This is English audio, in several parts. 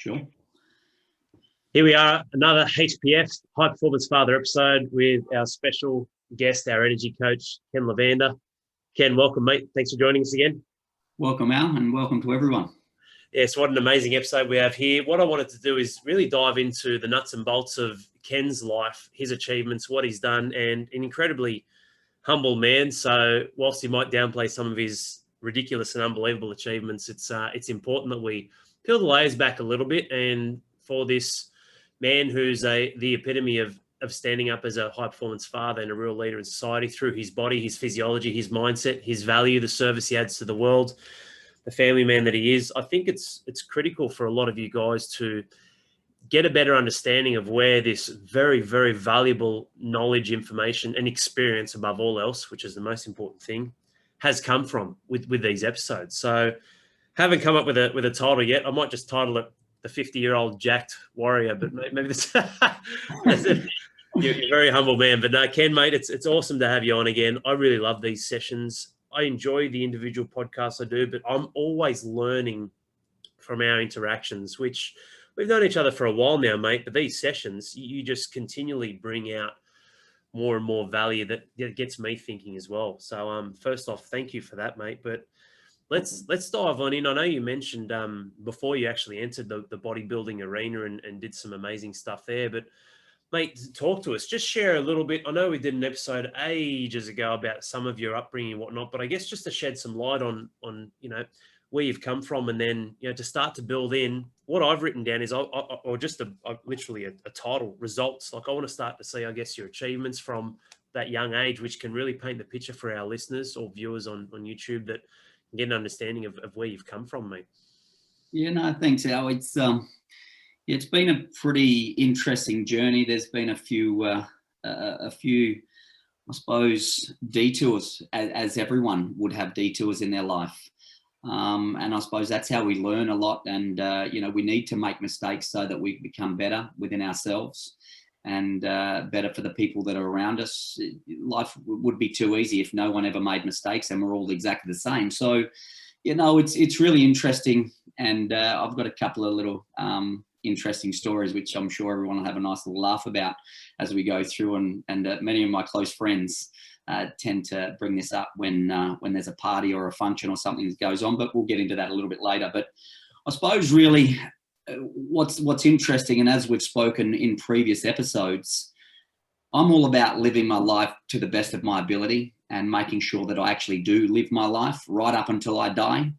Sure. Here we are, another HPF, High Performance Father episode with our special guest, our energy coach, Ken LaVanda. Ken, welcome, mate. Thanks for joining us again. Welcome, Al, and welcome to everyone. Yes, what an amazing episode we have here. What I wanted to do is really dive into the nuts and bolts of Ken's life, his achievements, what he's done, and an incredibly humble man. So whilst he might downplay some of his ridiculous and unbelievable achievements, it's important that we peel the layers back a little bit. And for this man who's the epitome of standing up as a high-performance father and a real leader in society through his body, his physiology, his mindset, his value, the service he adds to the world, the family man that he is, I think it's critical for a lot of you guys to get a better understanding of where this very, very valuable knowledge, information, and experience above all else, which is the most important thing, has come from with these episodes. So haven't come up with a title yet. I might just title it The 50-Year-Old Jacked Warrior, but maybe that's you're a very humble man. But no, Ken, mate, it's awesome to have you on again. I really love these sessions. I enjoy the individual podcasts I do, but I'm always learning from our interactions, which we've known each other for a while now, mate. But these sessions, you just continually bring out more and more value that gets me thinking as well. So first off, thank you for that, mate. But let's dive on in. I know you mentioned before you actually entered the bodybuilding arena and did some amazing stuff there, but mate, talk to us. Just share a little bit. I know we did an episode ages ago about some of your upbringing and whatnot, but I guess just to shed some light on where you've come from, and then to start to build in what I've written down is literally a title, results. Like I want to start to see, I guess, your achievements from that young age, which can really paint the picture for our listeners or viewers on YouTube that can get an understanding of where you've come from, mate. Yeah, no, thanks, Al. It's been a pretty interesting journey. There's been a few, I suppose, detours, as everyone would have detours in their life. And I suppose that's how we learn a lot. And, we need to make mistakes so that we become better within ourselves and better for the people that are around us. Life would be too easy if no one ever made mistakes and we're all exactly the same. So, it's really interesting. And I've got a couple of little interesting stories, which I'm sure everyone will have a nice little laugh about as we go through. And many of my close friends tend to bring this up when there's a party or a function or something that goes on, but we'll get into that a little bit later. But I suppose really what's interesting, and as we've spoken in previous episodes, I'm all about living my life to the best of my ability and making sure that I actually do live my life right up until I die.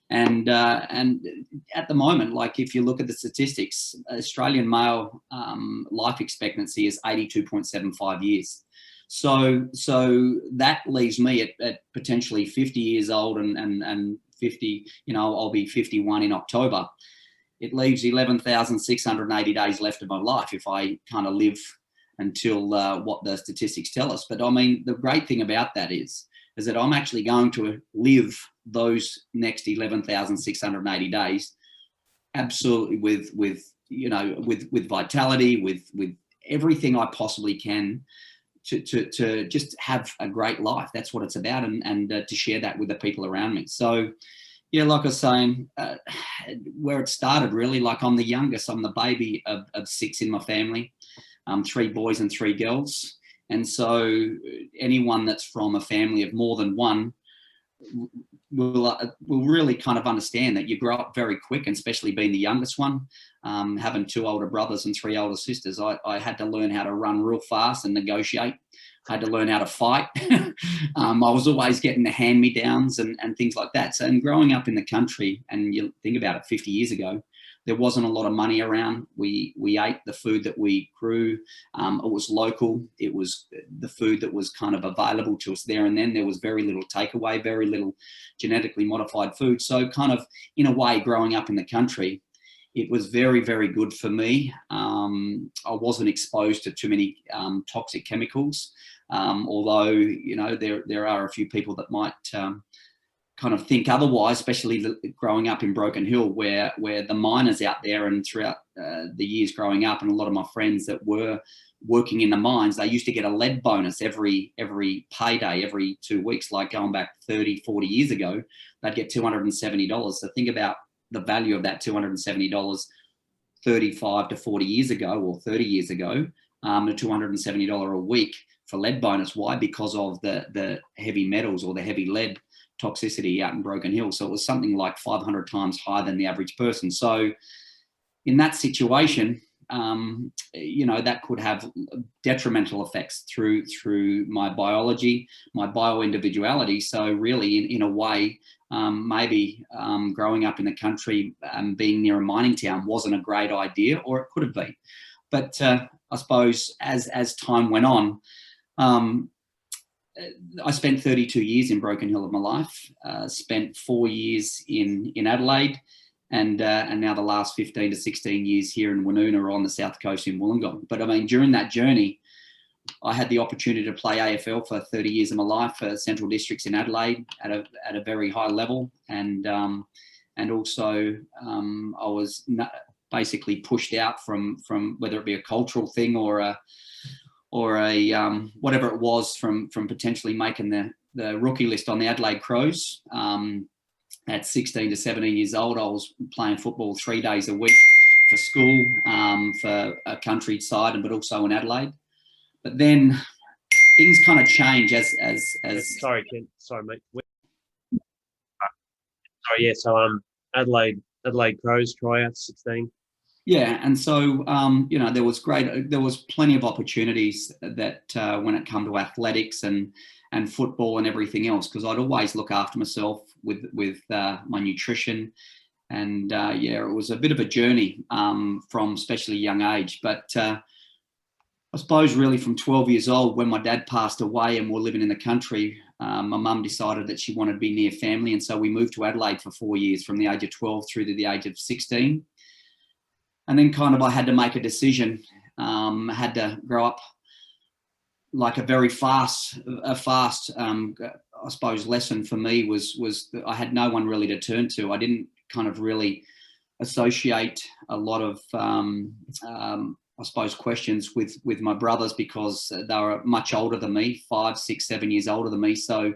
And at the moment, like if you look at the statistics, Australian male life expectancy is 82.75 years. So that leaves me at potentially 50 years old and 50, I'll be 51 in October. It leaves 11,680 days left of my life if I kind of live until what the statistics tell us. But I mean, the great thing about that is that I'm actually going to live those next 11,680 days absolutely with vitality, with everything I possibly can to just have a great life. That's what it's about, and to share that with the people around me. So, yeah, like I was saying, where it started really, like I'm the youngest, I'm the baby of six in my family, 3 boys and 3 girls. And so anyone that's from a family of more than one will really kind of understand that you grow up very quick, and especially being the youngest one, having 2 older brothers and 3 older sisters, I had to learn how to run real fast and negotiate. I had to learn how to fight. I was always getting the hand-me-downs and things like that. So, and growing up in the country, and you think about it, 50 years ago, there wasn't a lot of money around. We ate the food that we grew. It was local. It was the food that was kind of available to us there and then. There was very little takeaway, very little genetically modified food. So kind of, in a way, growing up in the country, it was very, very good for me. I wasn't exposed to too many toxic chemicals, although, there are a few people that might kind of think otherwise, especially growing up in Broken Hill, where the miners out there, and throughout the years growing up, and a lot of my friends that were working in the mines, they used to get a lead bonus every payday, every 2 weeks, like going back 30, 40 years ago, they'd get $270. So think about the value of that $270 35 to 40 years ago or 30 years ago, to $270 a week for lead bonus. Why? Because of the heavy metals or the heavy lead toxicity out in Broken Hill. So it was something like 500 times higher than the average person. So in that situation, that could have detrimental effects through my biology, my bio-individuality. So really, in a way, maybe growing up in the country, being near a mining town wasn't a great idea, or it could have been. But I suppose as time went on, I spent 32 years in Broken Hill of my life, spent 4 years in Adelaide, and now the last 15 to 16 years here in Woonona or on the south coast in Wollongong. But I mean, during that journey, I had the opportunity to play AFL for 30 years of my life for Central Districts in Adelaide at a very high level, and also I was basically pushed out from whether it be a cultural thing or a whatever it was, from potentially making the rookie list on the Adelaide Crows. At 16 to 17 years old, I was playing football 3 days a week for school, for a countryside, but also in Adelaide. But then things kind of change as Sorry, Ken. Sorry, mate. Sorry, yeah. So Adelaide Crows tryouts 16. Yeah, and so there was plenty of opportunities that when it come to athletics and football and everything else, because I'd always look after myself with my nutrition, and it was a bit of a journey from especially young age. But I suppose really from 12 years old, when my dad passed away and we're living in the country, my mum decided that she wanted to be near family, and so we moved to Adelaide for 4 years, from the age of 12 through to the age of 16. And then kind of I had to make a decision. I had to grow up like a very fast, I suppose, lesson for me was that I had no one really to turn to. I didn't kind of really associate a lot of, I suppose, questions with my brothers, because they were much older than me, 5, 6, 7 years older than me. So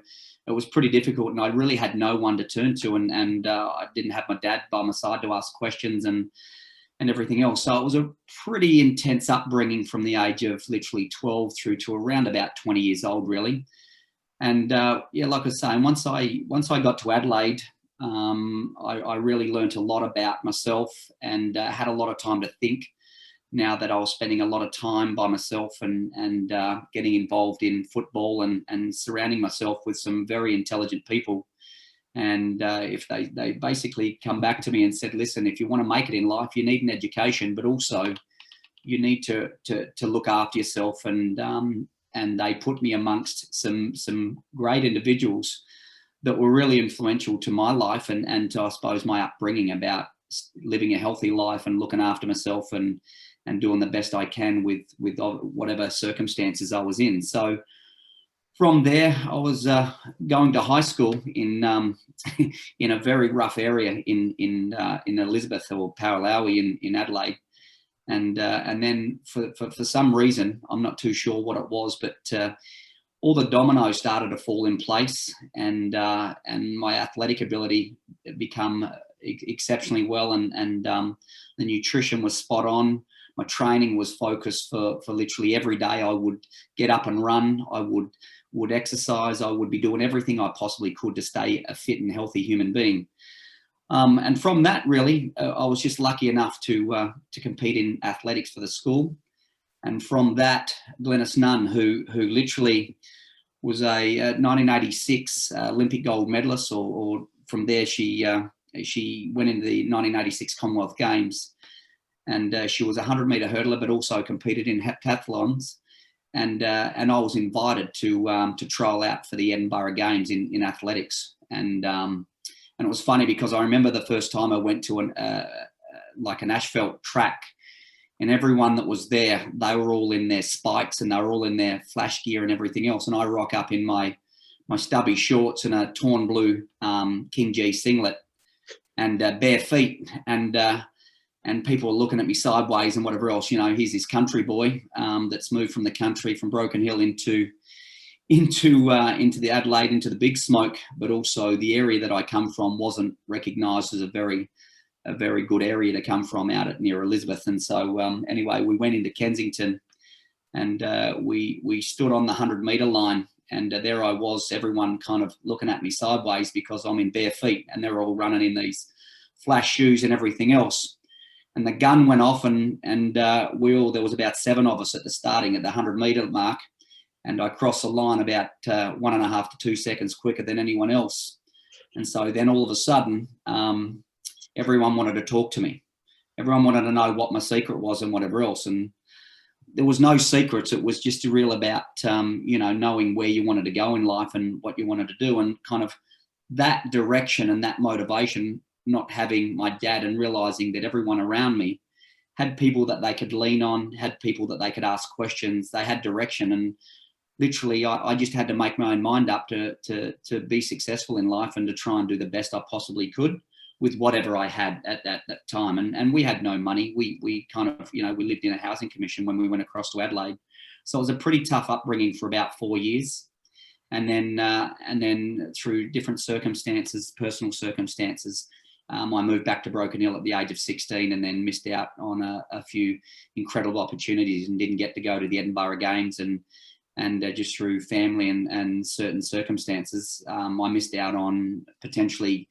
it was pretty difficult, and I really had no one to turn to, and I didn't have my dad by my side to ask questions and everything else. So it was a pretty intense upbringing from the age of literally 12 through to around about 20 years old, really. And like I was saying, once I got to Adelaide, I really learnt a lot about myself, and had a lot of time to think, now that I was spending a lot of time by myself and getting involved in football and surrounding myself with some very intelligent people. And if they basically come back to me and said, listen, if you want to make it in life, you need an education, but also you need to look after yourself. And they put me amongst some great individuals that were really influential to my life and to, I suppose, my upbringing about living a healthy life and looking after myself and doing the best I can with whatever circumstances I was in. So from there, I was going to high school in a very rough area in Elizabeth or Paralowie in Adelaide, and then for some reason, I'm not too sure what it was, but all the dominoes started to fall in place, and my athletic ability become exceptionally well, and the nutrition was spot on. My training was focused for literally every day. I would get up and run. I would exercise. I would be doing everything I possibly could to stay a fit and healthy human being. And from that, really, I was just lucky enough to compete in athletics for the school. And from that, Glenys Nunn, who literally was a 1986 Olympic gold medalist, or from there she went into the 1986 Commonwealth Games, and she was a 100-meter hurdler, but also competed in heptathlons. And I was invited to trial out for the Edinburgh Games in athletics. And it was funny because I remember the first time I went to an asphalt track, and everyone that was there, they were all in their spikes and they were all in their flash gear and everything else. And I rock up in my stubby shorts and a torn blue King G singlet and bare feet, and people were looking at me sideways and whatever else. Here's this country boy that's moved from the country, from Broken Hill into the Adelaide, into the big smoke, but also the area that I come from wasn't recognised as a very a very good area to come from out at near Elizabeth. And so anyway, we went into Kensington, and we stood on the 100-metre line, and there I was, everyone kind of looking at me sideways because I'm in bare feet, and they're all running in these flash shoes and everything else. And the gun went off, and there was about 7 of us at the starting at the 100-metre mark, and I crossed the line about 1.5 to 2 seconds quicker than anyone else. And so then all of a sudden, everyone wanted to talk to me. Everyone wanted to know what my secret was and whatever else. And there was no secrets. It was just real about, knowing where you wanted to go in life and what you wanted to do, and kind of that direction and that motivation, not having my dad and realizing that everyone around me had people that they could lean on, had people that they could ask questions, they had direction. And literally I just had to make my own mind up to be successful in life and to try and do the best I possibly could with whatever I had at that time. And we had no money. We kind of, we lived in a housing commission when we went across to Adelaide. So it was a pretty tough upbringing for about 4 years. And then through different circumstances, personal circumstances, I moved back to Broken Hill at the age of 16, and then missed out on a few incredible opportunities and didn't get to go to the Edinburgh Games. And just through family and certain circumstances, I missed out on potentially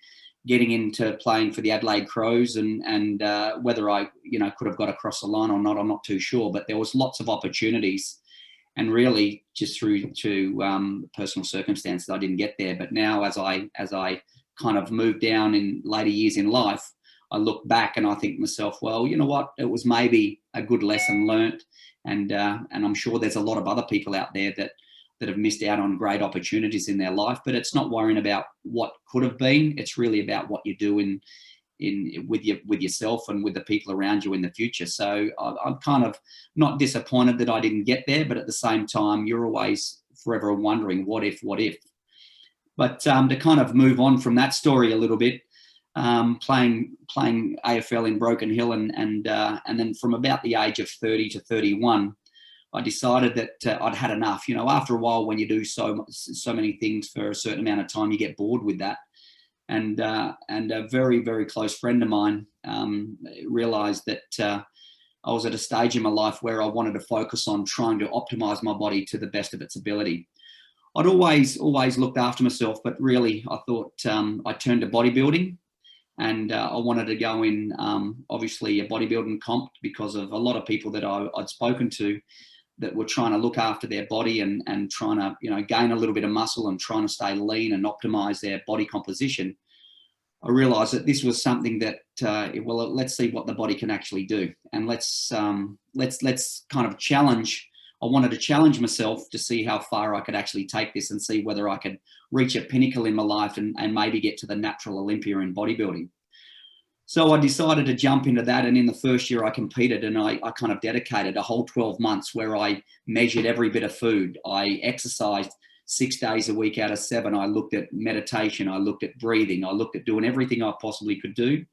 getting into playing for the Adelaide Crows, and whether I could have got across the line or not, I'm not too sure. But there was lots of opportunities, and really just through personal circumstances, I didn't get there. But now, as I kind of moved down in later years in life, I look back and I think to myself, well, you know what, it was maybe a good lesson learnt, and I'm sure there's a lot of other people out there that have missed out on great opportunities in their life. But it's not worrying about what could have been. It's really about what you do with yourself and with the people around you in the future. So I'm kind of not disappointed that I didn't get there, but at the same time, you're always forever wondering what if. But to kind of move on from that story a little bit, playing AFL in Broken Hill, and then from about the age of 30 to 31, I decided that I'd had enough. After a while, when you do so many things for a certain amount of time, you get bored with that. And a very, very close friend of mine realised that I was at a stage in my life where I wanted to focus on trying to optimise my body to the best of its ability. I'd always looked after myself, but really I thought I turned to bodybuilding, and I wanted to go in, obviously, a bodybuilding comp because of a lot of people that I'd spoken to that were trying to look after their body and trying to, gain a little bit of muscle and trying to stay lean and optimize their body composition. I realized that this was something that, let's see what the body can actually do. And let's kind of challenge. I wanted to challenge myself to see how far I could actually take this and see whether I could reach a pinnacle in my life and maybe get to the natural Olympia in bodybuilding. So I decided to jump into that. And in the first year I competed, and I kind of dedicated a whole 12 months where I measured every bit of food. I exercised 6 days a week out of 7. I looked at meditation. I looked at breathing. I looked at doing everything I possibly could do.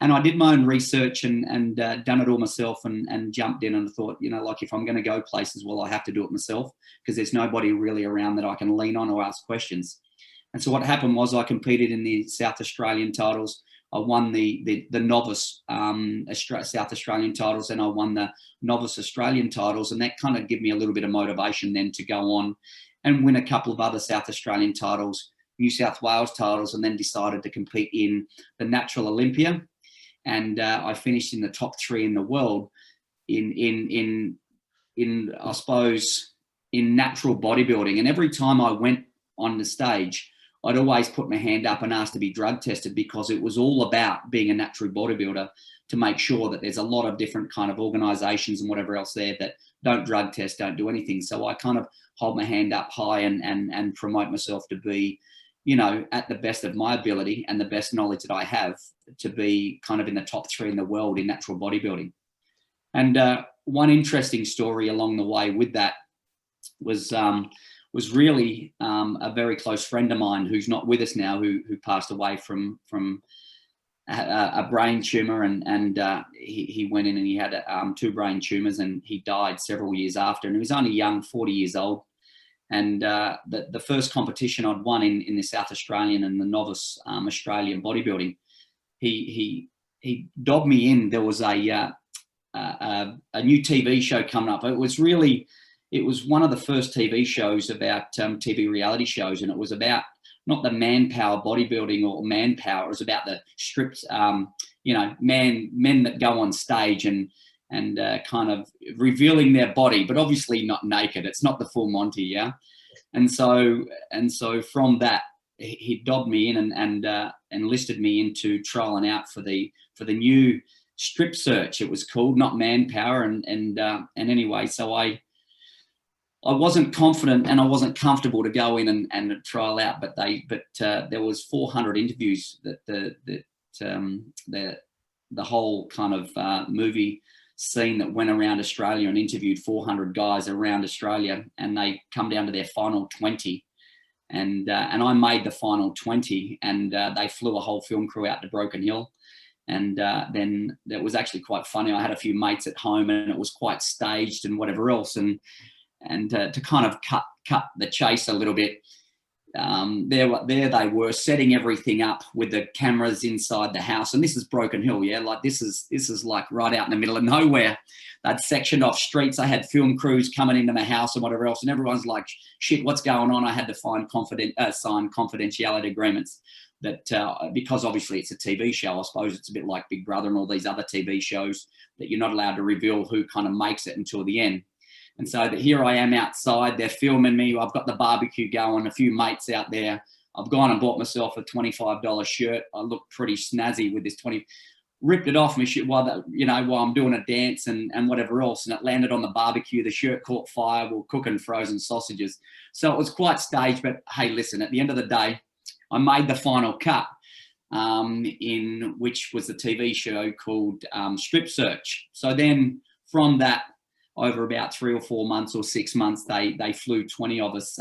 And I did my own research and done it all myself, and jumped in and thought, if I'm going to go places, well, I have to do it myself because there's nobody really around that I can lean on or ask questions. And so what happened was I competed in the South Australian titles. I won the novice South Australian titles, and I won the novice Australian titles. And that kind of gave me a little bit of motivation then to go on and win a couple of other South Australian titles, New South Wales titles, and then decided to compete in the Natural Olympia. And I finished in the top 3 in the world in I suppose, in natural bodybuilding. And every time I went on the stage, I'd always put my hand up and ask to be drug tested, because it was all about being a natural bodybuilder to make sure that there's a lot of different kind of organisations and whatever else there that don't drug test, don't do anything. So I kind of hold my hand up high and promote myself to be, at the best of my ability and the best knowledge that I have, to be kind of in the top 3 in the world in natural bodybuilding. And one interesting story along the way with that was really a very close friend of mine who's not with us now, who passed away from a brain tumor, and he went in and he had 2 brain tumors, and he died several years after, and he was only young, 40 years old. And the first competition I'd won in the South Australian and the novice Australian bodybuilding, he he dobbed me in. There was a new TV show coming up. It was one of the first TV shows about TV reality shows, and it was about not the manpower bodybuilding or manpower. It was about the strips, men that go on stage and kind of revealing their body, but obviously not naked. It's not the full Monty, yeah. And so from that, he dobbed me in and enlisted me into trialing out for the new Strip Search. It was called, not Manpower, and anyway, so I wasn't confident and I wasn't comfortable to go in and trial out, but there was 400 interviews that the whole kind of movie scene that went around Australia and interviewed 400 guys around Australia, and they come down to their final 20, and I made the final 20, and they flew a whole film crew out to Broken Hill, and then it was actually quite funny. I had a few mates at home, and it was quite staged and whatever else, and to kind of cut the chase a little bit. There they were setting everything up with the cameras inside the house, and this is Broken Hill, yeah. Like this is like right out in the middle of nowhere. They'd sectioned off streets. I had film crews coming into my house and whatever else, and everyone's like, "Shit, what's going on?" I had to sign confidentiality agreements that because obviously it's a TV show. I suppose it's a bit like Big Brother and all these other TV shows that you're not allowed to reveal who kind of makes it until the end. And so here I am outside, they're filming me. I've got the barbecue going, a few mates out there. I've gone and bought myself a $25 shirt. I look pretty snazzy with this ripped it off my shit while I'm doing a dance and whatever else. And it landed on the barbecue. The shirt caught fire. We're cooking frozen sausages. So it was quite staged, but hey, listen, at the end of the day, I made the final cut, in which was the TV show called Strip Search. So then from that, over about 3 or 4 months or 6 months, they flew 20 of us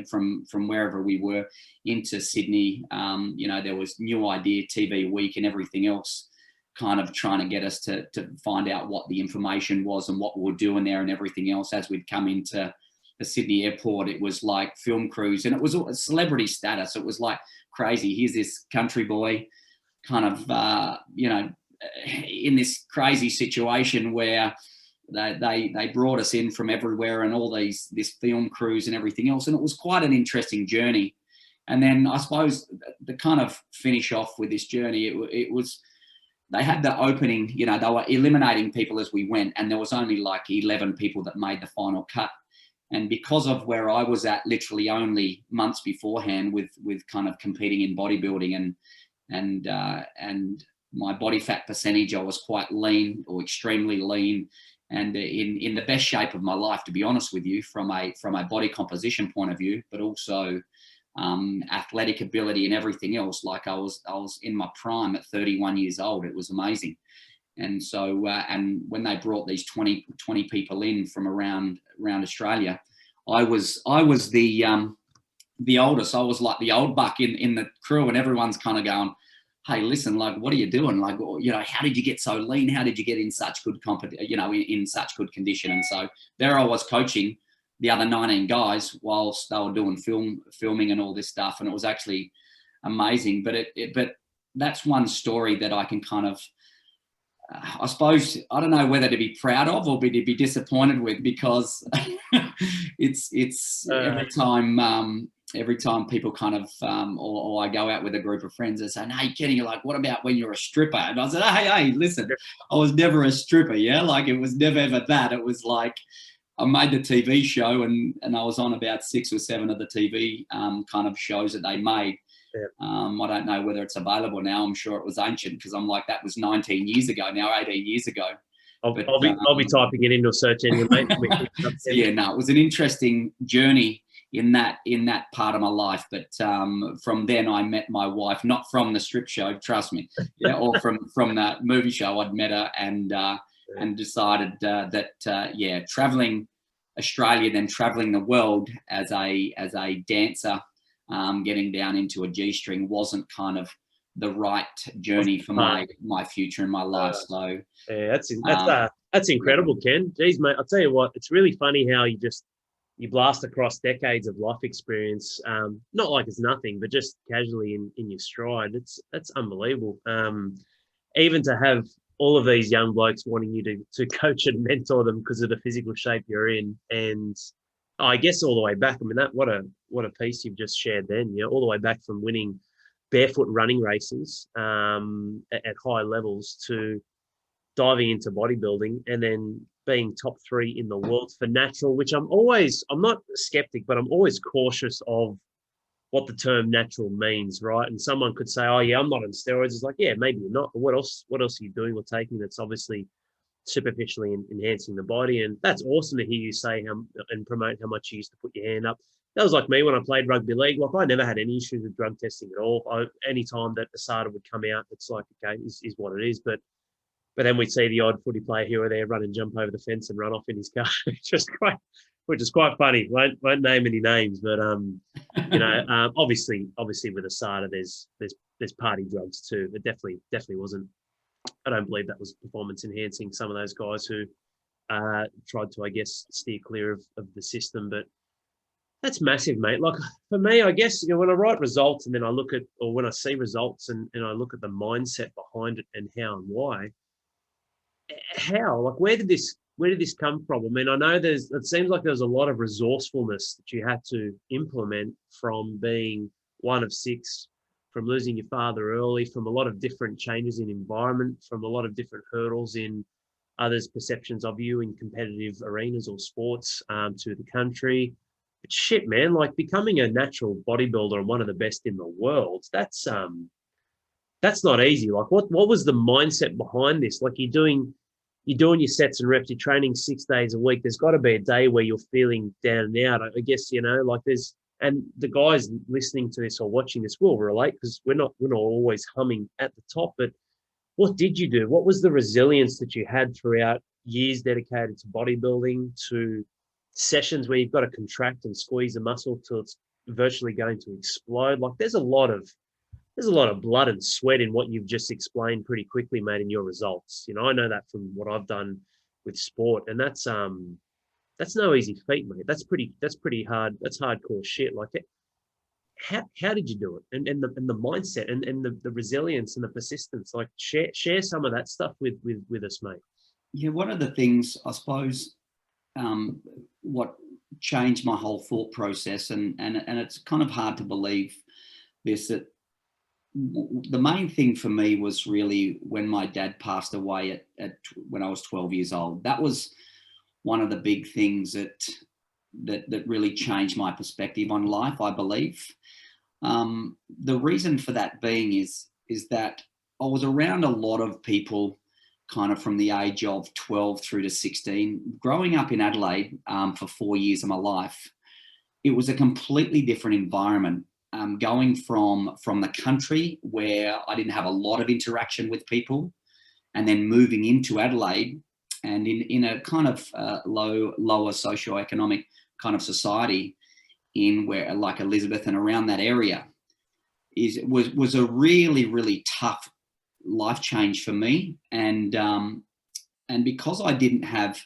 from wherever we were into Sydney. There was New Idea TV Week and everything else, kind of trying to get us to find out what the information was and what we were doing there and everything else. As we'd come into the Sydney airport, it was like film crews, and it was a celebrity status. It was like crazy. Here's this country boy kind of, in this crazy situation where they brought us in from everywhere and all this film crews and everything else. And it was quite an interesting journey. And then I suppose the kind of finish off with this journey, it was, they had the opening, they were eliminating people as we went, and there was only like 11 people that made the final cut. And because of where I was at literally only months beforehand with kind of competing in bodybuilding and my body fat percentage, I was quite lean or extremely lean, and in the best shape of my life, to be honest with you, from a body composition point of view, but also athletic ability and everything else. Like I was in my prime at 31 years old. It was amazing. And so, and when they brought these 20 people in from around Australia, I was the oldest. I was like the old buck in the crew, and everyone's kind of going, hey, listen, like, what are you doing? Like, how did you get so lean? How did you get in such good in such good condition? And so there I was coaching the other 19 guys whilst they were doing filming and all this stuff. And it was actually amazing. But that's one story that I can kind of, I suppose, I don't know whether to be proud of or to be disappointed with, because it's every time people kind of, or I go out with a group of friends and say, hey, Kenny, you're like, what about when you're a stripper? And I said, hey, listen, I was never a stripper. Yeah. Like it was never ever that. It was like, I made the TV show and I was on about 6 or 7 of the TV kind of shows that they made. Yeah. I don't know whether it's available now. I'm sure it was ancient, because I'm like, that was 19 years ago now, 18 years ago. I'll be typing it into a search engine, mate. Yeah, no, it was an interesting journey in that part of my life. But from then I met my wife, not from the strip show, trust me, yeah, or from that movie show. I'd met her and decided that traveling Australia, then traveling the world as a dancer, getting down into a G-string wasn't kind of the right journey for my future in my life. So yeah, that's incredible, Ken. Jeez, mate, I'll tell you what, it's really funny how you blast across decades of life experience, not like it's nothing, but just casually in your stride. That's unbelievable. even to have all of these young blokes wanting you to coach and mentor them because of the physical shape you're in. And I guess all the way back, I mean, what a piece you've just shared then, all the way back from winning barefoot running races at high levels to diving into bodybuilding and then being top 3 in the world for natural, which I'm not a skeptic, but I'm always cautious of what the term natural means, right? And someone could say, oh yeah, I'm not on steroids. It's like, yeah, maybe you're not, but what else are you doing or taking that's obviously superficially enhancing the body? And that's awesome to hear you say and promote how much you used to put your hand up. That was like me when I played rugby league. Like I never had any issues with drug testing at all. Any time that ASADA would come out, it's like, okay, is what it is. But then we'd see the odd footy player here or there run and jump over the fence and run off in his car, which is quite funny. Won't name any names, but obviously with ASADA, there's party drugs too. It definitely wasn't. I don't believe that was performance enhancing. Some of those guys who tried to, I guess, steer clear of the system, but that's massive, mate. Like for me, I guess when I write results and then I look at, or when I see results and I look at the mindset behind it and how and why. How? Like where did this come from? I mean, I know it seems like there's a lot of resourcefulness that you had to implement from being one of 6, from losing your father early, from a lot of different changes in environment, from a lot of different hurdles in others' perceptions of you in competitive arenas or sports to the country. But shit, man, like becoming a natural bodybuilder and one of the best in the world, that's not easy. Like what was the mindset behind this? Like you're doing your sets and reps, you're training 6 days a week. There's got to be a day where you're feeling down and out. I guess, like and the guys listening to this or watching this will relate because we're not always humming at the top. But what did you do? What was the resilience that you had throughout years dedicated to bodybuilding, to sessions where you've got to contract and squeeze a muscle till it's virtually going to explode? Like there's a lot of blood and sweat in what you've just explained pretty quickly, mate, in your results. I know that from what I've done with sport, and that's no easy feat, mate. That's pretty hard. That's hardcore shit. Like, how did you do it? And the mindset and the resilience and the persistence. Like, share some of that stuff with us, mate. Yeah, one of the things I suppose what changed my whole thought process, and it's kind of hard to believe this, that the main thing for me was really when my dad passed away when I was 12 years old. That was one of the big things that really changed my perspective on life, I believe. The reason for that being is that I was around a lot of people kind of from the age of 12 through to 16. Growing up in Adelaide for 4 years of my life, it was a completely different environment. Going from the country where I didn't have a lot of interaction with people, and then moving into Adelaide and in a kind of lower socioeconomic kind of society in where like Elizabeth and around that area was a really, really tough life change for me. And because I didn't have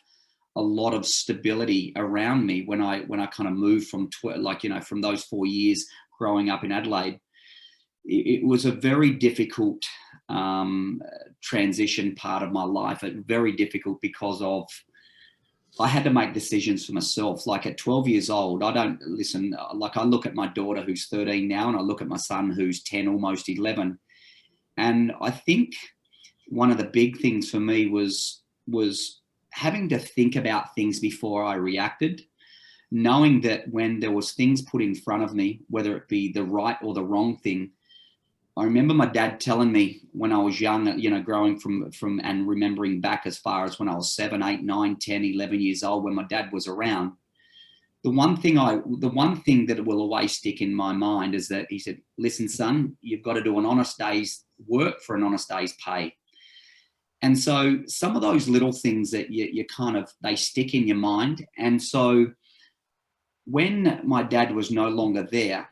a lot of stability around me when I kind of moved from from those 4 years growing up in Adelaide, it was a very difficult transition part of my life. Very difficult because I had to make decisions for myself. Like at 12 years old, I don't listen. Like I look at my daughter who's 13 now, and I look at my son who's 10, almost 11. And I think one of the big things for me was having to think about things before I reacted. Knowing that when there was things put in front of me, whether it be the right or the wrong thing, I remember my dad telling me when I was young, growing from and remembering back as far as when I was 7, 8, 9, 10, 11 years old, when my dad was around, the one thing that will always stick in my mind is that he said, listen, son, you've got to do an honest day's work for an honest day's pay. And so some of those little things that you kind of, they stick in your mind. And so when my dad was no longer there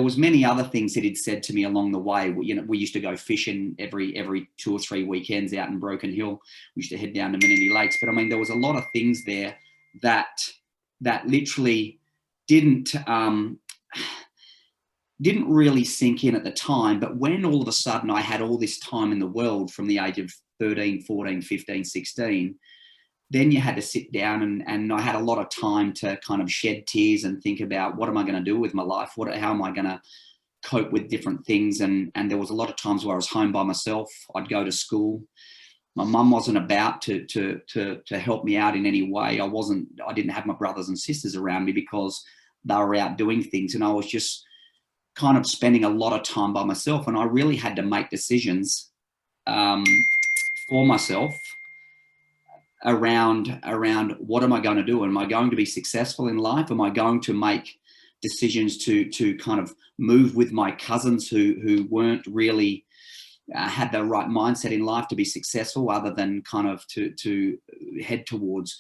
was many other things that he'd said to me along the way. We used to go fishing every 2 or 3 weekends out in Broken Hill. We used to head down to Menindee Lakes. But I mean, there was a lot of things there that literally didn't didn't really sink in at the time. But when all of a sudden I had all this time in the world from the age of 13, 14, 15, 16, then you had to sit down and I had a lot of time to kind of shed tears and think about, what am I going to do with my life? How am I going to cope with different things? And there was a lot of times where I was home by myself. I'd go to school. My mum wasn't about to help me out in any way. I didn't have my brothers and sisters around me because they were out doing things, and I was just kind of spending a lot of time by myself. And I really had to make decisions for myself around what am I going to do? Am I going to be successful in life? Am I going to make decisions to kind of move with my cousins who weren't really had the right mindset in life to be successful, other than kind of to head towards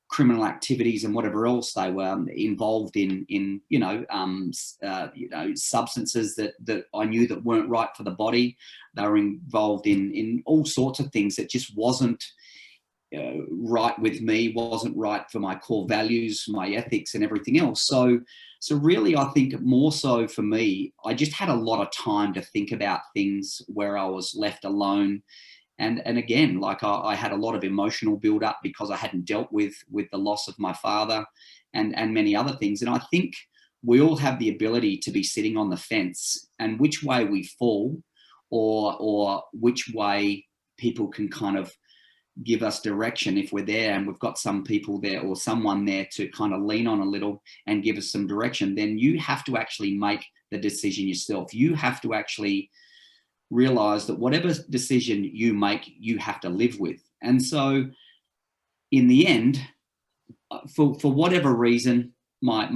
criminal activities and whatever else they were involved in, substances that I knew that weren't right for the body. They were involved in all sorts of things that just wasn't right with me, wasn't right for my core values, my ethics and everything else. So really, I think more so for me, I just had a lot of time to think about things where I was left alone. And again, like I had a lot of emotional build up because I hadn't dealt with the loss of my father and many other things. And I think we all have the ability to be sitting on the fence, and which way we fall or which way people can kind of give us direction if we're there and we've got some people there or someone there to kind of lean on a little and give us some direction, then you have to actually make the decision yourself. You have to actually realize that whatever decision you make, you have to live with. And so in the end, for whatever reason, my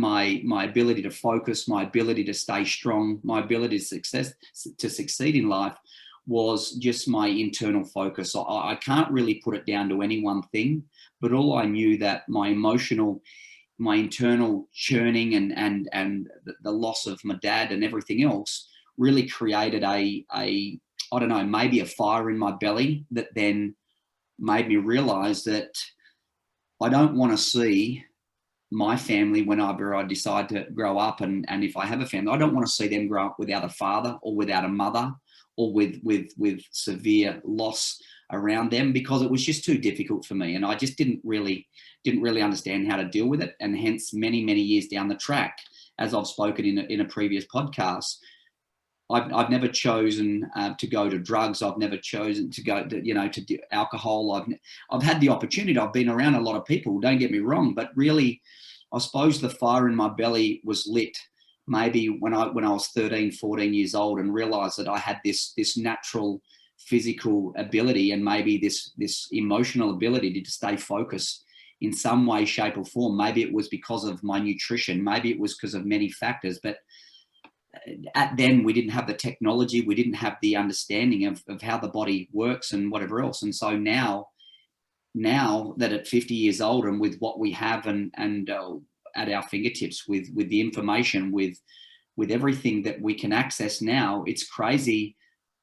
ability to focus, my ability to stay strong, my ability to succeed in life was just my internal focus. I can't really put it down to any one thing, but all I knew that my internal churning and the loss of my dad and everything else really created I don't know, maybe a fire in my belly that then made me realize that I don't want to see my family, whenever I decide to grow up, and if I have a family, I don't want to see them grow up without a father or without a mother or with severe loss around them, because it was just too difficult for me. And I just didn't really understand how to deal with it. And hence many years down the track, as I've spoken in a previous podcast, I've never chosen to go to drugs. I've never chosen to go to alcohol. I've had the opportunity. I've been around a lot of people, don't get me wrong, but really, I suppose the fire in my belly was lit maybe when I was 13, 14 years old, and realized that I had this natural physical ability and maybe this emotional ability to stay focused in some way, shape or form. Maybe it was because of my nutrition. Maybe it was because of many factors, but then we didn't have the technology. We didn't have the understanding of how the body works and whatever else. And so now that at 50 years old, and with what we have and at our fingertips, with the information, with everything that we can access now, it's crazy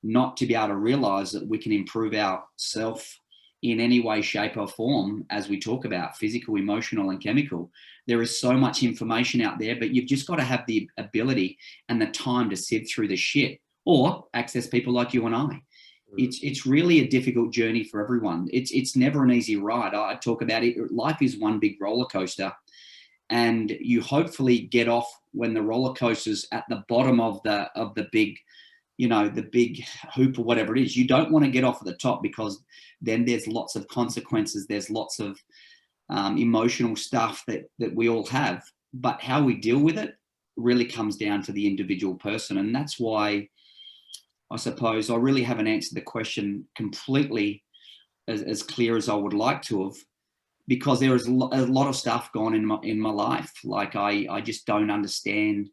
not to be able to realize that we can improve ourselves in any way, shape or form, as we talk about physical, emotional and chemical. There is so much information out there, but you've just got to have the ability and the time to sift through the shit, or access people like you and I. It's really a difficult journey for everyone. It's never an easy ride. I talk about it. Life is one big roller coaster, and you hopefully get off when the roller coaster's at the bottom of the big, the big hoop or whatever it is. You don't want to get off at the top, because then there's lots of consequences. There's lots of emotional stuff that we all have, but how we deal with it really comes down to the individual person. And that's why I suppose I really haven't answered the question completely as clear as I would like to have, because there is a lot of stuff going in my life. Like I just don't understand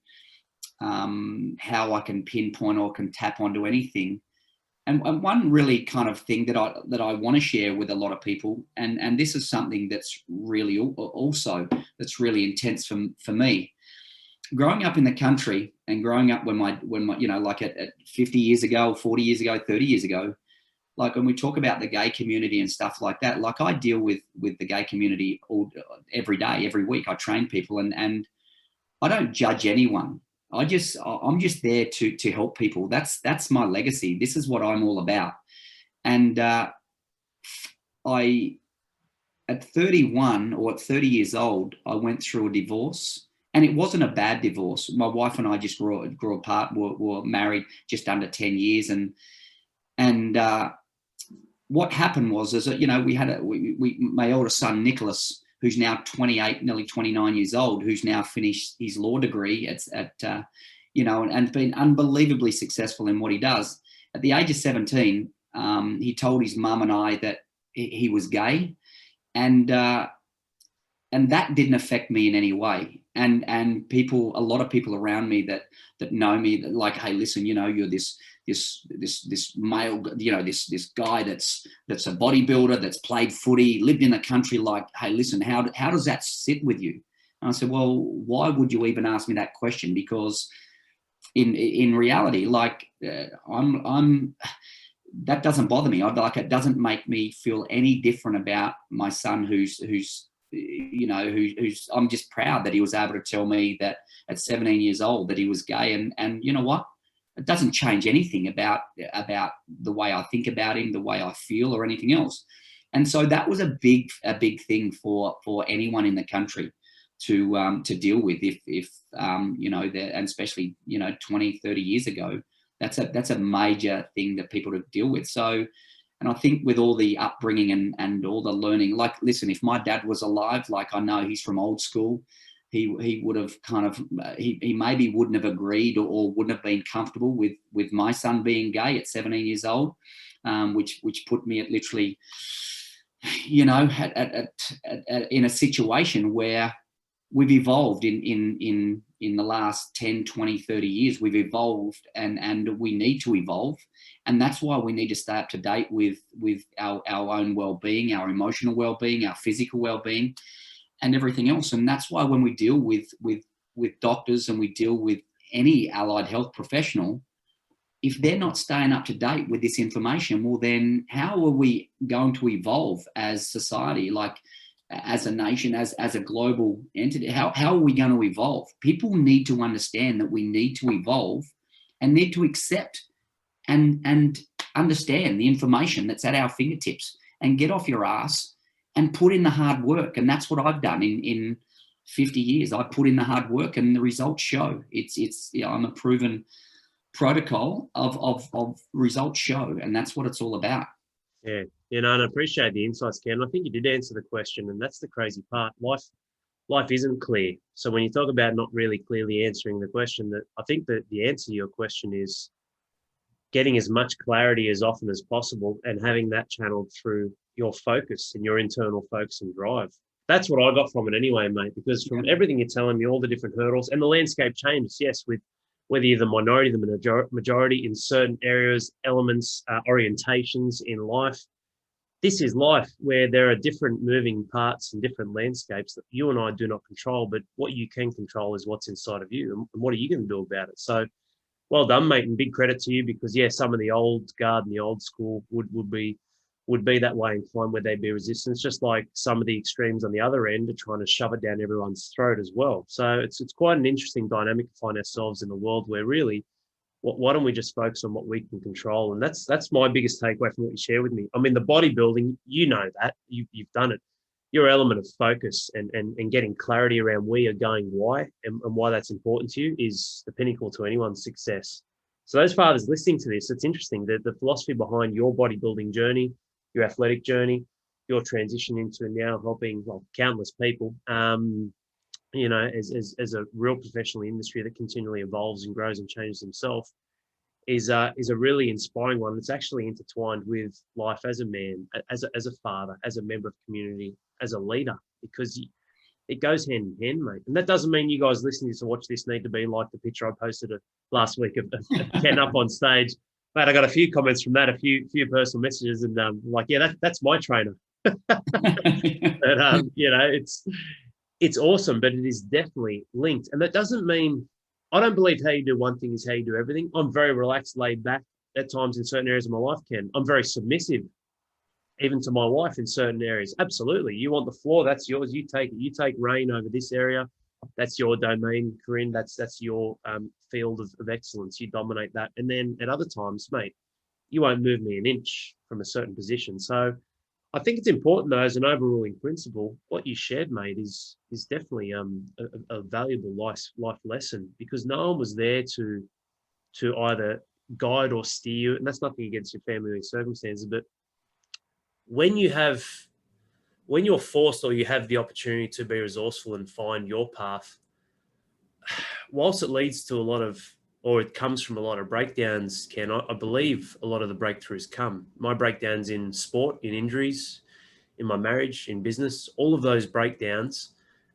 how I can pinpoint or can tap onto anything. And one really kind of thing that I want to share with a lot of people, and this is something that's really also that's really intense for me. Growing up in the country and growing up when my like at 50 years ago, 40 years ago, 30 years ago, like when we talk about the gay community and stuff like that, like I deal with the gay community every day, every week. I train people and I don't judge anyone I'm just there to help people. That's my legacy. This is what I'm all about. And at 31 or at 30 years old, I went through a divorce, and it wasn't a bad divorce. My wife and I just grew apart. Were married just under 10 years, and what happened was, is that, you know, we had my older son Nicholas, who's now 28, nearly 29 years old, who's now finished his law degree at you know, and been unbelievably successful in what he does. At the age of 17, he told his mum and I that he was gay, and that didn't affect me in any way. And a lot of people around me that know me, that like, hey, listen, you know, you're this male, you know, this guy that's a bodybuilder, that's played footy, lived in the country. Like, hey, listen, how does that sit with you? And I said, well, why would you even ask me that question? Because in reality, like, that doesn't bother me. It doesn't make me feel any different about my son, who's you know, who's I'm just proud that he was able to tell me that at 17 years old that he was gay. And you know what? It doesn't change anything about the way I think about him, the way I feel, or anything else. And so that was a big thing for anyone in the country to deal with, if you know, and especially, you know, 20, 30 years ago, that's a major thing that people to deal with. So, and I think with all the upbringing and all the learning, like, listen, if my dad was alive, like, I know he's from old school, he would have kind of, he maybe wouldn't have agreed or wouldn't have been comfortable with my son being gay at 17 years old, which put me at literally, you know, in a situation where we've evolved in the last 10, 20, 30 years. We've evolved, and we need to evolve. And that's why we need to stay up to date with our own well-being, our emotional well-being, our physical well-being, and everything else. And that's why when we deal with doctors and we deal with any allied health professional, if they're not staying up to date with this information, well, then how are we going to evolve as society, like as a nation, as a global entity? How are we going to evolve? People need to understand that we need to evolve and need to accept and understand the information that's at our fingertips, and get off your ass and put in the hard work. And that's what I've done in 50 years. I put in the hard work, and the results show. It's you know, I'm a proven protocol of results show, and that's what it's all about. Yeah, you know, and I appreciate the insights, Ken. I think you did answer the question, and that's the crazy part. Life isn't clear. So when you talk about not really clearly answering the question, that I think that the answer to your question is getting as much clarity as often as possible, and having that channeled through your focus and your internal focus and drive. That's what I got from it anyway, mate, because from everything you're telling me, all the different hurdles, and the landscape changes, yes, with whether you're the minority, the majority in certain areas, elements, orientations in life. This is life, where there are different moving parts and different landscapes that you and I do not control, but what you can control is what's inside of you, and what are you going to do about it? So well done, mate, and big credit to you, because yeah, some of the old guard and the old school would be that way inclined, where there'd be resistance, just like some of the extremes on the other end are trying to shove it down everyone's throat as well. So it's quite an interesting dynamic to find ourselves in a world where really, why don't we just focus on what we can control? And that's my biggest takeaway from what you share with me. I mean, the bodybuilding, you know that, you've done it. Your element of focus and getting clarity around where you're going, why, and why that's important to you, is the pinnacle to anyone's success. So those fathers listening to this, it's interesting that the philosophy behind your bodybuilding journey, your athletic journey, your transition into now helping, well, countless people, you know, as a real professional industry that continually evolves and grows and changes himself, is a really inspiring one. It's actually intertwined with life as a man, as a father, as a member of community, as a leader, because it goes hand in hand, mate. And that doesn't mean you guys listening to watch this need to be like the picture I posted last week of Ken up on stage. Mate, I got a few comments from that, a few personal messages, and like, yeah, that's my trainer. But you know, it's awesome, but it is definitely linked. And that doesn't mean, I don't believe how you do one thing is how you do everything. I'm very relaxed, laid back at times in certain areas of my life, Ken. I'm very submissive, even to my wife in certain areas. Absolutely. You want the floor, that's yours. You take it. You take reign over this area. That's your domain, Corinne. That's your field of excellence. You dominate that. And then at other times, mate, you won't move me an inch from a certain position. So I think it's important, though, as an overruling principle, what you shared, mate, is definitely a valuable life lesson, because no one was there to either guide or steer you. And that's nothing against your family or circumstances, but when you're forced or you have the opportunity to be resourceful and find your path, whilst it leads to a lot of, or it comes from a lot of breakdowns, Ken, I believe a lot of the breakthroughs come. My breakdowns in sport, in injuries, in my marriage, in business, all of those breakdowns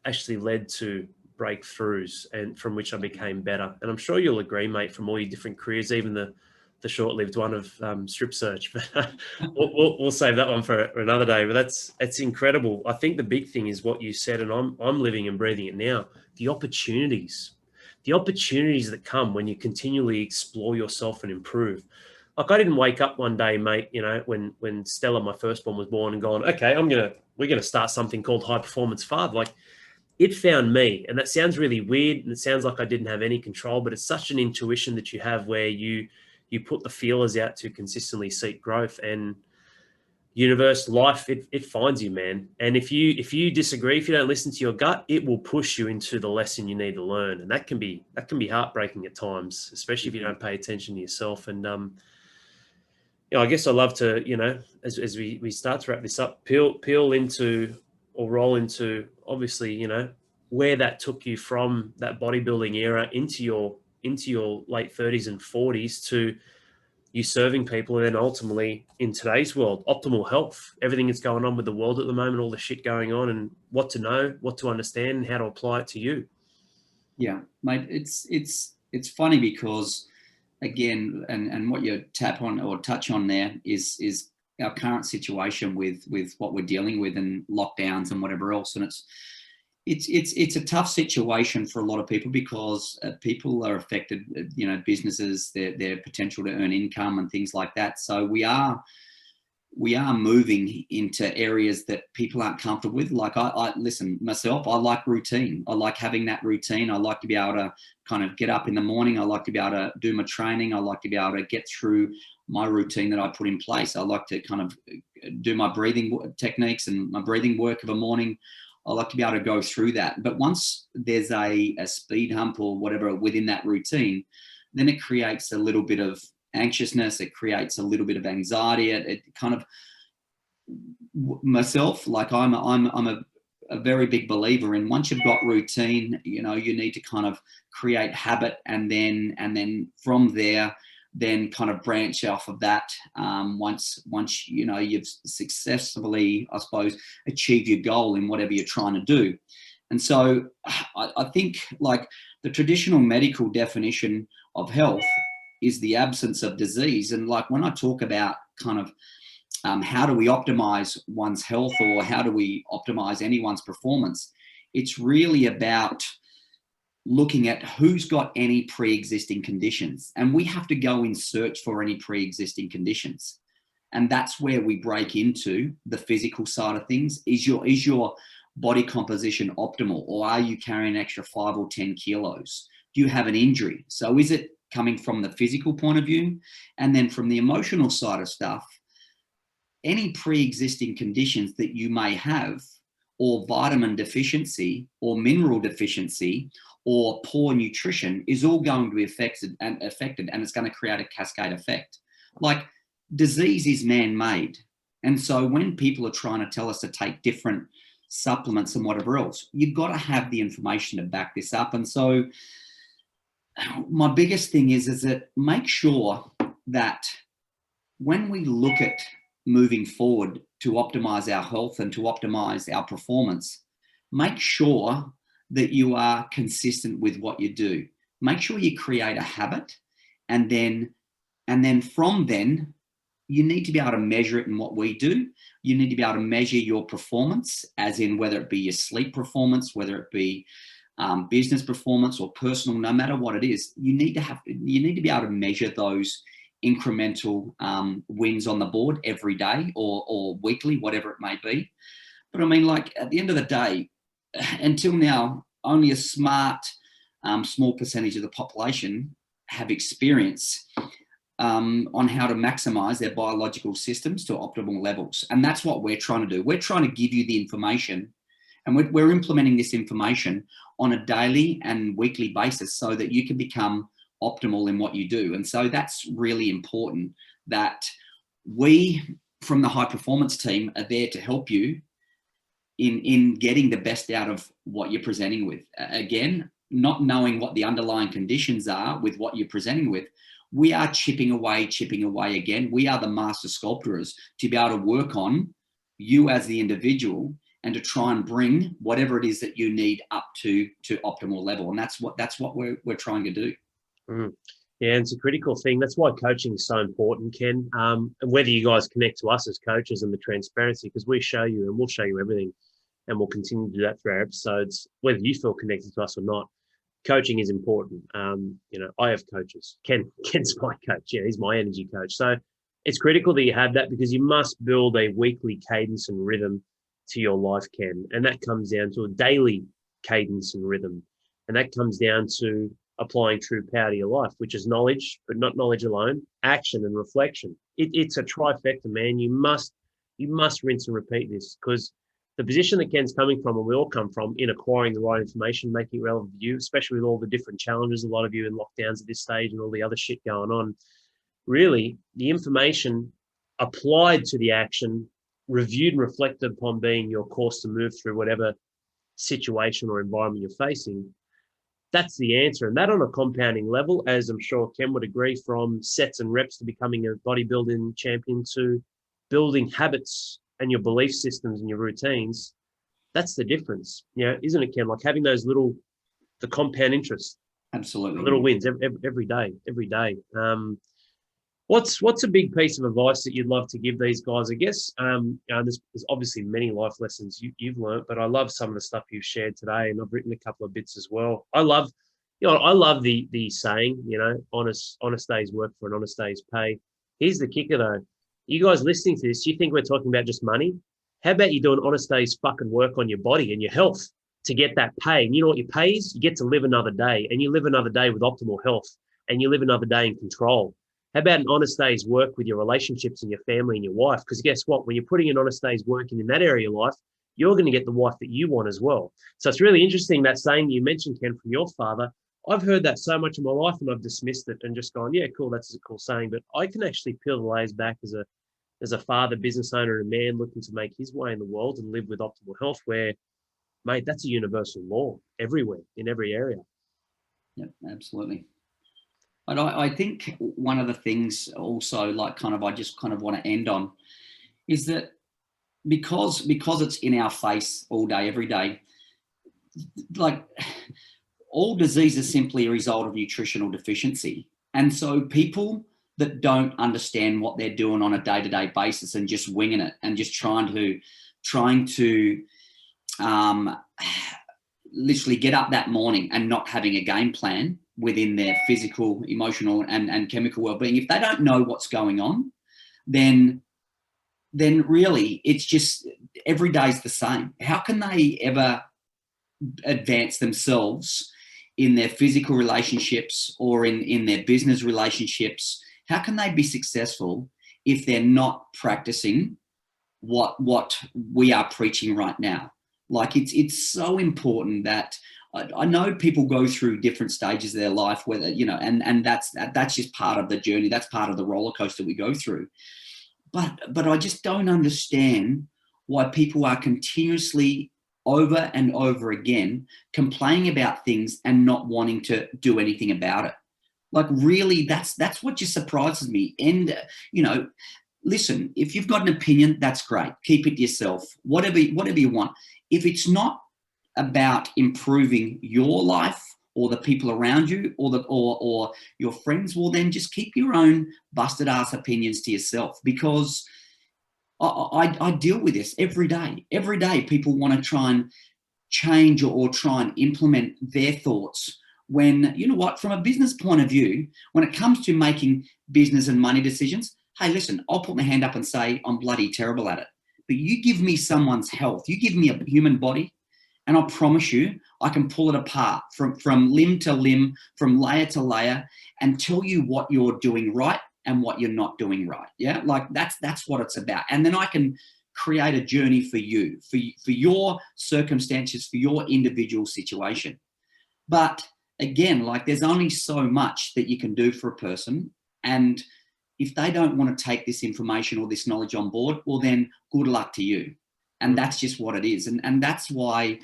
actually led to breakthroughs, and from which I became better. And I'm sure you'll agree, mate, from all your different careers, even the short-lived one of strip search, but we'll save that one for another day. But it's incredible. I think the big thing is what you said, and I'm living and breathing it now. The opportunities that come when you continually explore yourself and improve. Like, I didn't wake up one day, mate, when Stella, my firstborn, was born, and gone, okay, we're gonna start something called High Performance Father. Like, it found me, and that sounds really weird, and it sounds like I didn't have any control, but it's such an intuition that you have where you put the feelers out to consistently seek growth, and universe, life, it finds you, man. And if you disagree, if you don't listen to your gut, it will push you into the lesson you need to learn. And that can be heartbreaking at times, especially if you don't pay attention to yourself. And I guess I love to, as we start to wrap this up, peel into or roll into, obviously, where that took you from that bodybuilding era into your late 30s and 40s to you serving people, and then ultimately in today's world, optimal health, everything that's going on with the world at the moment, all the shit going on, and what to know, what to understand, and how to apply it to you. Yeah, mate, it's funny because, again, and what you tap on or touch on there is our current situation with what we're dealing with and lockdowns and whatever else. And it's a tough situation for a lot of people because people are affected, businesses, their potential to earn income and things like that. So we are moving into areas that people aren't comfortable with. Like I listen, myself, I like routine. I like having that routine. I like to be able to kind of get up in the morning. I like to be able to do my training. I like to be able to get through my routine that I put in place. I like to kind of do my breathing techniques and my breathing work of a morning. I like to be able to go through that. But once there's a speed hump or whatever within that routine, then it creates a little bit of anxiousness. It creates a little bit of anxiety. It kind of, myself, like I'm a very big believer in, once you've got routine, you need to kind of create habit, and then from there, then kind of branch off of that. Once you've successfully, I suppose, achieved your goal in whatever you're trying to do. And so I think, like, the traditional medical definition of health is the absence of disease. And like, when I talk about kind of how do we optimize one's health, or how do we optimize anyone's performance, it's really about looking at who's got any pre-existing conditions, and we have to go in search for any pre-existing conditions. And that's where we break into the physical side of things. Is your body composition optimal, or are you carrying an extra 5 or 10 kilos? Do you have an injury? So is it coming from the physical point of view? And then from the emotional side of stuff, any pre-existing conditions that you may have, or vitamin deficiency or mineral deficiency or poor nutrition, is all going to be affected, and it's going to create a cascade effect. Like, disease is man-made. And so when people are trying to tell us to take different supplements and whatever else, you've got to have the information to back this up. And so my biggest thing is that make sure that when we look at moving forward to optimize our health and to optimize our performance, make sure that you are consistent with what you do. Make sure you create a habit, and then from then, you need to be able to measure it in what we do. You need to be able to measure your performance, as in whether it be your sleep performance, whether it be business performance or personal, no matter what it is. You need to be able to measure those incremental wins on the board every day or weekly, whatever it may be. But I mean, like, at the end of the day, until now, only a smart, small percentage of the population have experience on how to maximize their biological systems to optimal levels. And that's what we're trying to do. We're trying to give you the information, and we're implementing this information on a daily and weekly basis so that you can become optimal in what you do. And so that's really important, that we from the high performance team are there to help you in getting the best out of what you're presenting with. Again, not knowing what the underlying conditions are with what you're presenting with, we are chipping away again. We are the master sculptors to be able to work on you as the individual and to try and bring whatever it is that you need up to optimal level. And that's what we're trying to do. Yeah, it's a critical thing. That's why coaching is so important, Ken. And whether you guys connect to us as coaches and the transparency, because we show you and we'll show you everything, and we'll continue to do that through our episodes, whether you feel connected to us or not. Coaching is important. I have coaches. Ken's my coach. Yeah, he's my energy coach. So it's critical that you have that, because you must build a weekly cadence and rhythm to your life, Ken. And that comes down to a daily cadence and rhythm. And that comes down to applying true power to your life, which is knowledge, but not knowledge alone, action and reflection. It's a trifecta, man. You must rinse and repeat this, because the position that Ken's coming from, and we all come from, in acquiring the right information, making it relevant for you, especially with all the different challenges, a lot of you in lockdowns at this stage and all the other shit going on, really the information applied to the action, reviewed and reflected upon being your course to move through whatever situation or environment you're facing, that's the answer. And that on a compounding level, as I'm sure Ken would agree, from sets and reps to becoming a bodybuilding champion to building habits and your belief systems and your routines, that's the difference. Isn't it, Ken? Like having those the compound interest. Absolutely. Little wins every day. What's a big piece of advice that you'd love to give these guys? I guess there's obviously many life lessons you've learned, but I love some of the stuff you've shared today, and I've written a couple of bits as well. I love the saying, honest day's work for an honest day's pay. Here's the kicker though. You guys listening to this, you think we're talking about just money? How about you do an honest day's fucking work on your body and your health to get that pay? And you know what your pay is? You get to live another day, and you live another day with optimal health, and you live another day in control. How about an honest day's work with your relationships and your family and your wife? Because guess what? When you're putting an honest day's work in that area of life, you're going to get the wife that you want as well. So it's really interesting, that saying you mentioned, Ken, from your father. I've heard that so much in my life, and I've dismissed it and just gone, yeah, cool, that's a cool saying. But I can actually peel the layers back as a father, business owner, and a man looking to make his way in the world and live with optimal health, where, mate, that's a universal law everywhere, in every area. Yep, absolutely. And I think one of the things also, I just want to end on, is that because it's in our face all day, every day, all disease is simply a result of nutritional deficiency. And so people that don't understand what they're doing on a day-to-day basis and just winging it and just trying to literally get up that morning and not having a game plan within their physical, emotional, and chemical well-being, if they don't know what's going on, then really it's just every day's the same. How can they ever advance themselves in their physical relationships or in their business relationships? How can they be successful if they're not practicing what we are preaching right now? It's so important that I know people go through different stages of their life, whether, and that's just part of the journey. That's part of the roller coaster we go through. But I just don't understand why people are continuously over and over again complaining about things and not wanting to do anything about it. Really, that's what just surprises me. And, listen, if you've got an opinion, that's great. Keep it to yourself, whatever you want. If it's not about improving your life or the people around you or your friends, well, then just keep your own busted ass opinions to yourself, because I deal with this every day. Every day people want to try and change or try and implement their thoughts when, you know what, from a business point of view, when it comes to making business and money decisions, hey, listen, I'll put my hand up and say I'm bloody terrible at it. But you give me someone's health, you give me a human body, And I promise you, I can pull it apart from limb to limb, from layer to layer, and tell you what you're doing right and what you're not doing right. Yeah, like that's what it's about. And then I can create a journey for you, for your circumstances, for your individual situation. But again, like there's only so much that you can do for a person. And if they don't want to take this information or this knowledge on board, well, then good luck to you. And that's just what it is. And that's why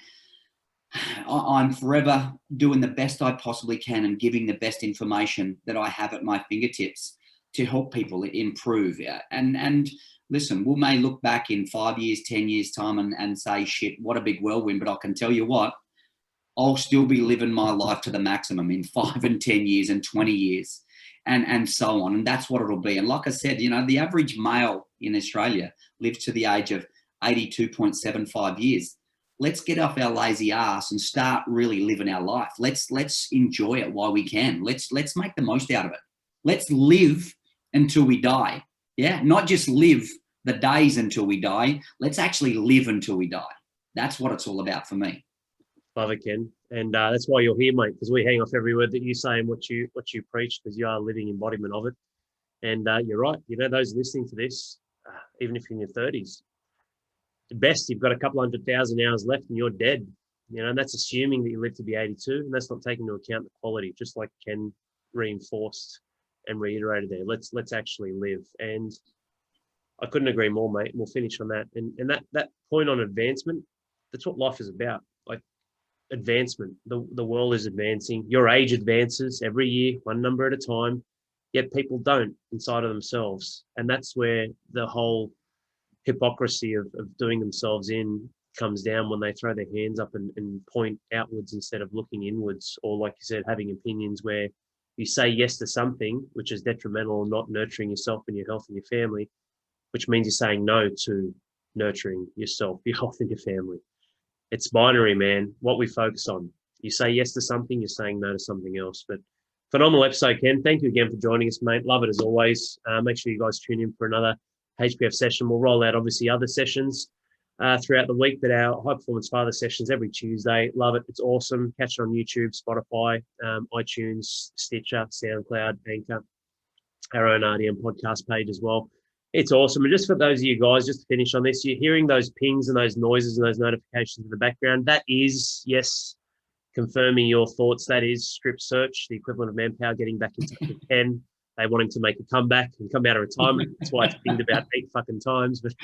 I'm forever doing the best I possibly can and giving the best information that I have at my fingertips to help people improve. And listen, we may look back in 5 years, 10 years time and say, shit, what a big whirlwind. But I can tell you what, I'll still be living my life to the maximum in 5 and 10 years and 20 years and so on. And that's what it'll be. And like I said, you know, the average male in Australia lives to the age of 82.75 years. Let's get off our lazy ass and start really living our life. Let's enjoy it while we can. Let's make the most out of it. Let's live until we die. Yeah, not just live the days until we die. Let's actually live until we die. That's what it's all about for me. Love it, Ken. And that's why you're here, mate, because we hang off every word that you say and what you preach, because you are a living embodiment of it. And you're right. You know, those listening to this, even if you're in your 30s, the best, you've got a couple 100,000 hours left and you're dead. You know, and that's assuming that you live to be 82, and that's not taking into account the quality, just like Ken reinforced and reiterated there. Let's actually live. And I couldn't agree more, mate. And we'll finish on that. And that point on advancement, that's what life is about. Like advancement. The world is advancing. Your age advances every year, one number at a time. Yet people don't inside of themselves. And that's where the whole hypocrisy of doing themselves in comes down, when they throw their hands up and point outwards instead of looking inwards, or like you said, having opinions where you say yes to something which is detrimental, not nurturing yourself and your health and your family, which means you're saying no to nurturing yourself, your health and your family. It's binary, man, what we focus on. You say yes to something, you're saying no to something else. But phenomenal episode, Ken. Thank you again for joining us, mate. Love it as always. Make sure you guys tune in for another HPF session. We'll roll out obviously other sessions throughout the week, but our High Performance Father sessions every Tuesday. Love it. It's awesome. Catch it on YouTube, Spotify, iTunes, Stitcher, SoundCloud, Anchor, our own RDM podcast page as well. It's awesome. And just for those of you guys, just to finish on this, you're hearing those pings and those noises and those notifications in the background. That is, yes, confirming your thoughts. That is Strip Search, the equivalent of Manpower, getting back in touch with Ken. They want him to make a comeback and come out of retirement. That's why it's pinged about 8 fucking times. But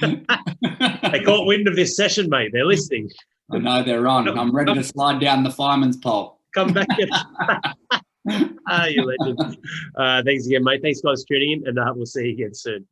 they caught wind of this session, mate. They're listening. I know they're on. I'm ready to slide down the fireman's pole. Come back. You legend. Thanks again, mate. Thanks, guys, for tuning in, and we'll see you again soon.